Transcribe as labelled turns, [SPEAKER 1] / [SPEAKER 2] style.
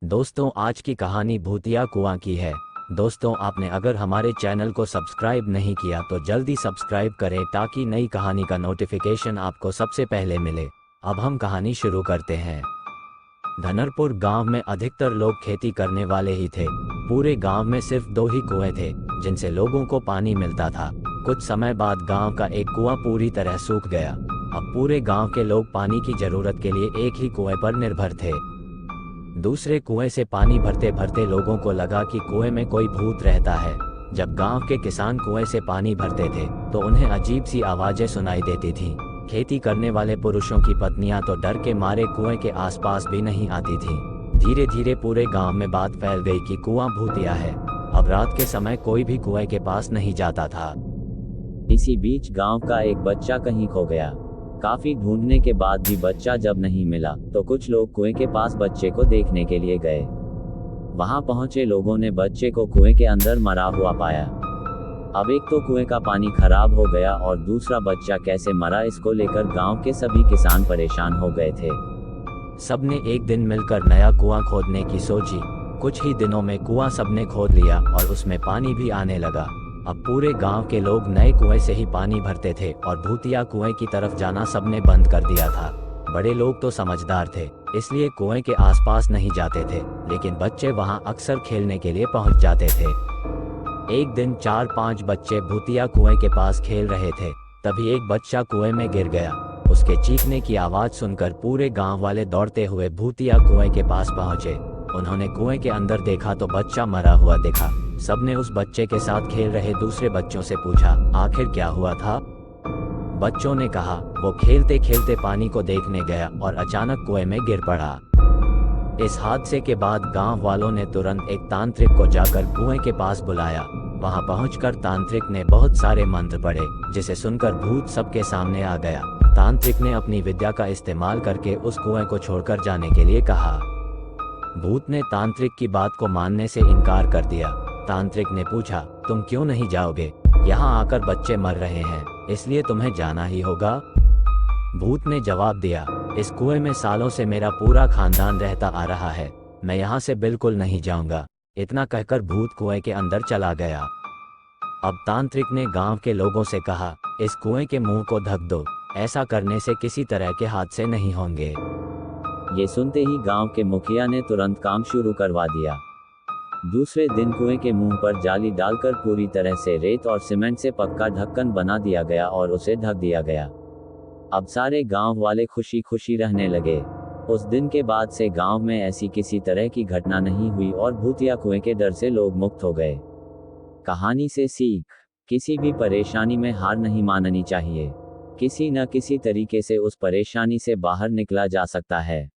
[SPEAKER 1] दोस्तों, आज की कहानी भूतिया कुआं की है। दोस्तों, आपने अगर हमारे चैनल को सब्सक्राइब नहीं किया तो जल्दी सब्सक्राइब करें ताकि नई कहानी का नोटिफिकेशन आपको सबसे पहले मिले। अब हम कहानी शुरू करते हैं। धनरपुर गांव में अधिकतर लोग खेती करने वाले ही थे। पूरे गांव में सिर्फ 2 ही कुएं थे जिनसे लोगों को पानी मिलता था। कुछ समय बाद गांव का एक कुआं पूरी तरह सूख गया। अब पूरे गांव के लोग पानी की जरूरत के लिए एक ही कुएं पर निर्भर थे। दूसरे कुएं से पानी भरते भरते लोगों को लगा कि कुएं में कोई भूत रहता है। जब गांव के किसान कुएं से पानी भरते थे तो उन्हें अजीब सी आवाजें सुनाई देती थीं। खेती करने वाले पुरुषों की पत्नियां तो डर के मारे कुएं के आसपास भी नहीं आती थीं। धीरे धीरे पूरे गांव में बात फैल गई कि कुआं भूतिया है। अब रात के समय कोई भी कुएं के पास नहीं जाता था। इसी बीच गांव का एक बच्चा कहीं खो गया। काफी ढूंढने के बाद भी बच्चा जब नहीं मिला तो कुछ लोग कुएं के पास बच्चे को देखने के लिए गए। वहां पहुंचे लोगों ने बच्चे को कुएं के अंदर मरा हुआ पाया। अब एक तो कुएं का पानी खराब हो गया और दूसरा बच्चा कैसे मरा इसको लेकर गांव के सभी किसान परेशान हो गए थे। सबने एक दिन मिलकर नया कुआं खोदने की सोची। कुछ ही दिनों में कुआं सबने खोद लिया और उसमें पानी भी आने लगा। अब पूरे गांव के लोग नए कुएं से ही पानी भरते थे और भूतिया कुएं की तरफ जाना सबने बंद कर दिया था। बड़े लोग तो समझदार थे, इसलिए कुएं के आसपास नहीं जाते थे, लेकिन बच्चे वहां अक्सर खेलने के लिए पहुंच जाते थे। एक दिन 4-5 बच्चे भूतिया कुएं के पास खेल रहे थे। तभी एक बच्चा कुएं में गिर गया। उसके चीखने की आवाज सुनकर पूरे गांव वाले दौड़ते हुए भूतिया कुएं के पास पहुंचे। उन्होंने कुएं के अंदर देखा तो बच्चा मरा हुआ दिखा। सबने उस बच्चे के साथ खेल रहे दूसरे बच्चों से पूछा, आखिर क्या हुआ था? बच्चों ने कहा, वो खेलते खेलते पानी को देखने गया और अचानक कुएं में गिर पड़ा। इस हादसे के बाद गांव वालों ने तुरंत एक तांत्रिक को जाकर कुएं के पास बुलाया। वहां पहुंचकर तांत्रिक ने बहुत सारे मंत्र पढ़े, जिसे सुनकर भूत सबके सामने आ गया। तांत्रिक ने अपनी विद्या का इस्तेमाल करके उस कुएं को छोड़कर जाने के लिए कहा। भूत ने तांत्रिक की बात को मानने से इनकार कर दिया। तांत्रिक ने पूछा, तुम क्यों नहीं जाओगे? यहाँ आकर बच्चे मर रहे हैं, इसलिए तुम्हें जाना ही होगा। भूत ने जवाब दिया, इस कुएं में सालों से मेरा पूरा खानदान रहता आ रहा है, मैं यहाँ से बिल्कुल नहीं जाऊंगा। इतना कहकर भूत कुएं के अंदर चला गया। अब तांत्रिक ने गांव के लोगों से कहा, इस कुएं के मुंह को ढक दो, ऐसा करने से किसी तरह के हादसे नहीं होंगे। ये सुनते ही गांव के मुखिया ने तुरंत काम शुरू करवा दिया। दूसरे दिन कुएं के मुंह पर जाली डालकर पूरी तरह से रेत और सीमेंट से पक्का ढक्कन बना दिया गया और उसे ढक दिया गया। अब सारे गांव वाले खुशी खुशी रहने लगे। उस दिन के बाद से गांव में ऐसी किसी तरह की घटना नहीं हुई और भूतिया कुएं के डर से लोग मुक्त हो गए। कहानी से सीख, किसी भी परेशानी में हार नहीं माननी चाहिए। किसी न किसी तरीके से उस परेशानी से बाहर निकला जा सकता है।